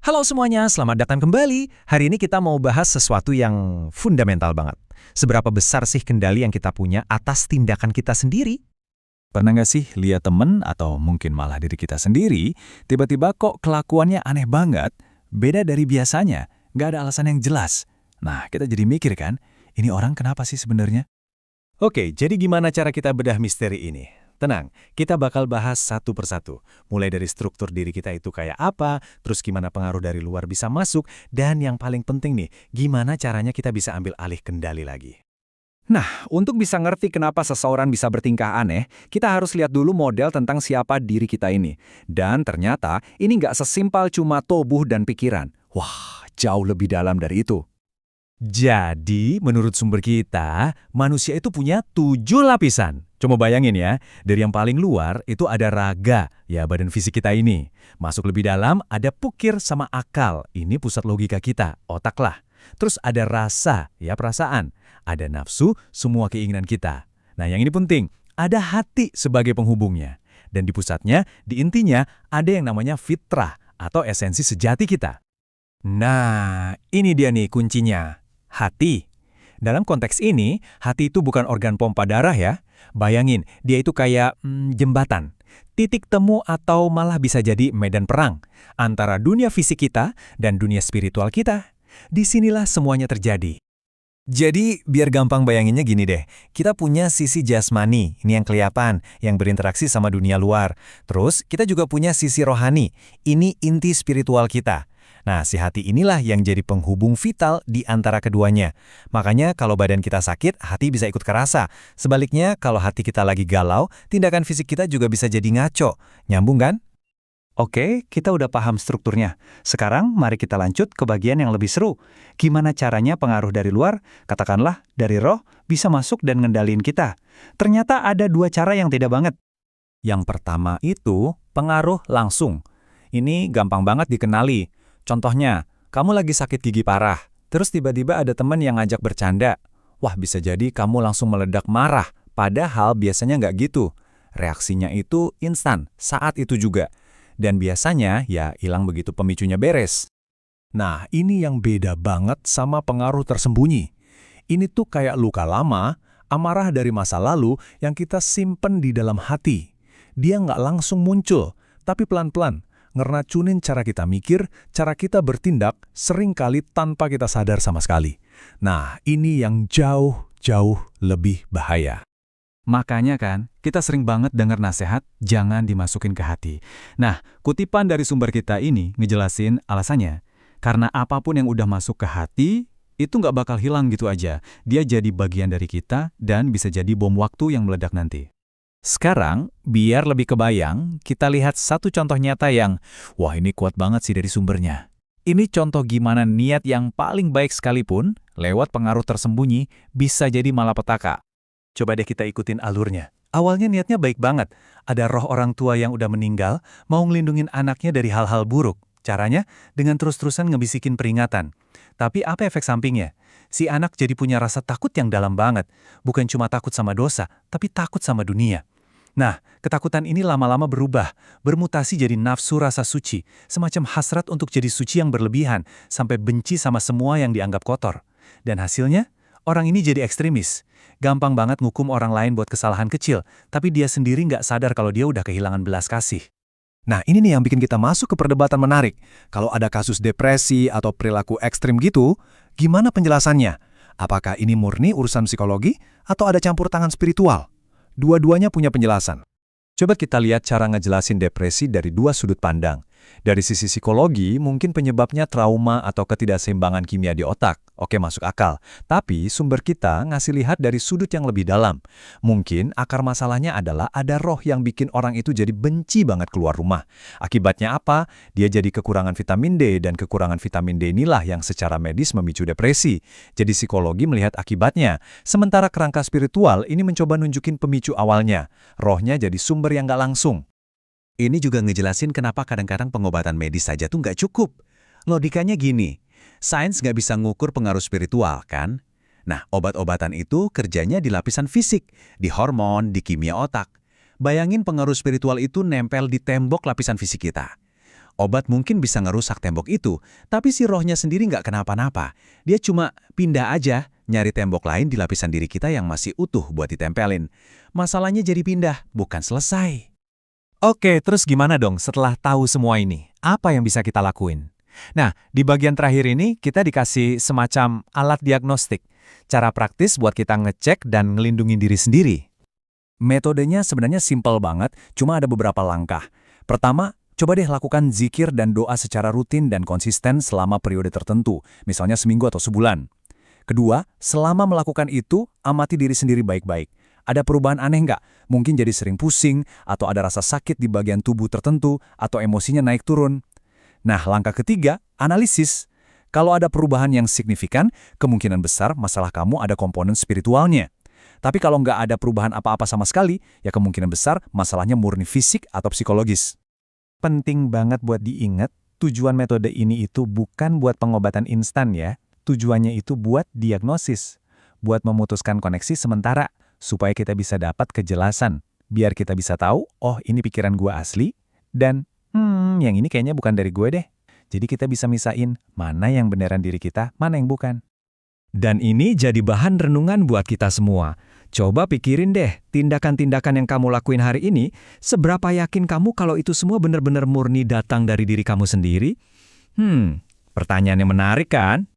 Halo semuanya, selamat datang kembali. Hari ini kita mau bahas sesuatu yang fundamental banget. Seberapa besar sih kendali yang kita punya atas tindakan kita sendiri? Pernah nggak sih lihat temen atau mungkin malah diri kita sendiri, tiba-tiba kok kelakuannya aneh banget, beda dari biasanya, nggak ada alasan yang jelas. Nah, kita jadi mikir kan, ini orang kenapa sih sebenarnya? Oke, jadi gimana cara kita bedah misteri ini? Tenang, kita bakal bahas satu persatu. Mulai dari struktur diri kita itu kayak apa, terus gimana pengaruh dari luar bisa masuk, dan yang paling penting nih, gimana caranya kita bisa ambil alih kendali lagi. Nah, untuk bisa ngerti kenapa seseorang bisa bertingkah aneh, kita harus lihat dulu model tentang siapa diri kita ini. Dan ternyata, ini nggak sesimpel cuma tubuh dan pikiran. Wah, jauh lebih dalam dari itu. Jadi, menurut sumber kita, manusia itu punya 7 lapisan. Coba bayangin ya, dari yang paling luar itu ada raga, ya badan fisik kita ini. Masuk lebih dalam ada pukir sama akal, ini pusat logika kita, otak lah. Terus ada rasa, ya perasaan. Ada nafsu, semua keinginan kita. Nah yang ini penting, ada hati sebagai penghubungnya. Dan di pusatnya, di intinya, ada yang namanya fitrah atau esensi sejati kita. Nah, ini dia nih kuncinya. Hati. Dalam konteks ini, hati itu bukan organ pompa darah ya. Bayangin, dia itu kayak jembatan. Titik temu atau malah bisa jadi medan perang antara dunia fisik kita dan dunia spiritual kita. Disinilah semuanya terjadi. Jadi, biar gampang bayanginnya gini deh. Kita punya sisi jasmani, ini yang kelihatan, yang berinteraksi sama dunia luar. Terus, kita juga punya sisi rohani, ini inti spiritual kita. Nah, si hati inilah yang jadi penghubung vital di antara keduanya. Makanya kalau badan kita sakit, hati bisa ikut kerasa. Sebaliknya, kalau hati kita lagi galau, tindakan fisik kita juga bisa jadi ngaco. Nyambung kan? Oke, kita udah paham strukturnya. Sekarang mari kita lanjut ke bagian yang lebih seru. Gimana caranya pengaruh dari luar, katakanlah dari roh, bisa masuk dan ngendaliin kita? Ternyata ada dua cara yang tidak banget. Yang pertama itu pengaruh langsung. Ini gampang banget dikenali. Contohnya, kamu lagi sakit gigi parah, terus tiba-tiba ada teman yang ngajak bercanda. Wah, bisa jadi kamu langsung meledak marah, padahal biasanya nggak gitu. Reaksinya itu instan, saat itu juga. Dan biasanya ya hilang begitu pemicunya beres. Nah, ini yang beda banget sama pengaruh tersembunyi. Ini tuh kayak luka lama, amarah dari masa lalu yang kita simpen di dalam hati. Dia nggak langsung muncul, tapi pelan-pelan. Ngeracunin cara kita mikir, cara kita bertindak, seringkali tanpa kita sadar sama sekali. Nah, ini yang jauh lebih bahaya. Makanya kan, kita sering banget dengar nasihat, jangan dimasukin ke hati. Nah, kutipan dari sumber kita ini ngejelasin alasannya. Karena apapun yang udah masuk ke hati, itu nggak bakal hilang gitu aja. Dia jadi bagian dari kita dan bisa jadi bom waktu yang meledak nanti. Sekarang, biar lebih kebayang, kita lihat satu contoh nyata yang, wah ini kuat banget sih dari sumbernya. Ini contoh gimana niat yang paling baik sekalipun, lewat pengaruh tersembunyi, bisa jadi malapetaka. Coba deh kita ikutin alurnya. Awalnya niatnya baik banget. Ada roh orang tua yang udah meninggal, mau ngelindungin anaknya dari hal-hal buruk. Caranya, dengan terus-terusan ngebisikin peringatan. Tapi apa efek sampingnya? Si anak jadi punya rasa takut yang dalam banget. Bukan cuma takut sama dosa, tapi takut sama dunia. Nah, ketakutan ini lama-lama berubah, bermutasi jadi nafsu rasa suci, semacam hasrat untuk jadi suci yang berlebihan, sampai benci sama semua yang dianggap kotor. Dan hasilnya, orang ini jadi ekstremis. Gampang banget ngukum orang lain buat kesalahan kecil, tapi dia sendiri nggak sadar kalau dia udah kehilangan belas kasih. Nah, ini nih yang bikin kita masuk ke perdebatan menarik. Kalau ada kasus depresi atau perilaku ekstrim gitu, gimana penjelasannya? Apakah ini murni urusan psikologi atau ada campur tangan spiritual? Dua-duanya punya penjelasan. Coba kita lihat cara ngejelasin depresi dari dua sudut pandang. Dari sisi psikologi, mungkin penyebabnya trauma atau ketidakseimbangan kimia di otak. Oke, masuk akal. Tapi sumber kita ngasih lihat dari sudut yang lebih dalam. Mungkin akar masalahnya adalah ada roh yang bikin orang itu jadi benci banget keluar rumah. Akibatnya apa? Dia jadi kekurangan vitamin D, dan kekurangan vitamin D inilah yang secara medis memicu depresi. Jadi psikologi melihat akibatnya. Sementara kerangka spiritual ini mencoba nunjukin pemicu awalnya. Rohnya jadi sumber yang nggak langsung. Ini juga ngejelasin kenapa kadang-kadang pengobatan medis saja tuh nggak cukup. Logikanya gini, sains nggak bisa ngukur pengaruh spiritual, kan? Nah, obat-obatan itu kerjanya di lapisan fisik, di hormon, di kimia otak. Bayangin pengaruh spiritual itu nempel di tembok lapisan fisik kita. Obat mungkin bisa ngerusak tembok itu, tapi si rohnya sendiri nggak kenapa-napa. Dia cuma pindah aja, nyari tembok lain di lapisan diri kita yang masih utuh buat ditempelin. Masalahnya jadi pindah, bukan selesai. Oke, terus gimana dong setelah tahu semua ini? Apa yang bisa kita lakuin? Nah, di bagian terakhir ini kita dikasih semacam alat diagnostik. Cara praktis buat kita ngecek dan ngelindungin diri sendiri. Metodenya sebenarnya simpel banget, cuma ada beberapa langkah. Pertama, coba deh lakukan zikir dan doa secara rutin dan konsisten selama periode tertentu, misalnya seminggu atau sebulan. Kedua, selama melakukan itu, amati diri sendiri baik-baik. Ada perubahan aneh nggak? Mungkin jadi sering pusing, atau ada rasa sakit di bagian tubuh tertentu, atau emosinya naik turun. Nah, langkah ketiga, analisis. Kalau ada perubahan yang signifikan, kemungkinan besar masalah kamu ada komponen spiritualnya. Tapi kalau nggak ada perubahan apa-apa sama sekali, ya kemungkinan besar masalahnya murni fisik atau psikologis. Penting banget buat diingat, tujuan metode ini itu bukan buat pengobatan instan ya. Tujuannya itu buat diagnosis, buat memutuskan koneksi sementara, supaya kita bisa dapat kejelasan. Biar kita bisa tahu, oh ini pikiran gua asli, dan yang ini kayaknya bukan dari gue deh. Jadi kita bisa misahin mana yang beneran diri kita, mana yang bukan. Dan ini jadi bahan renungan buat kita semua. Coba pikirin deh, tindakan-tindakan yang kamu lakuin hari ini, seberapa yakin kamu kalau itu semua benar-benar murni datang dari diri kamu sendiri? Pertanyaan yang menarik kan?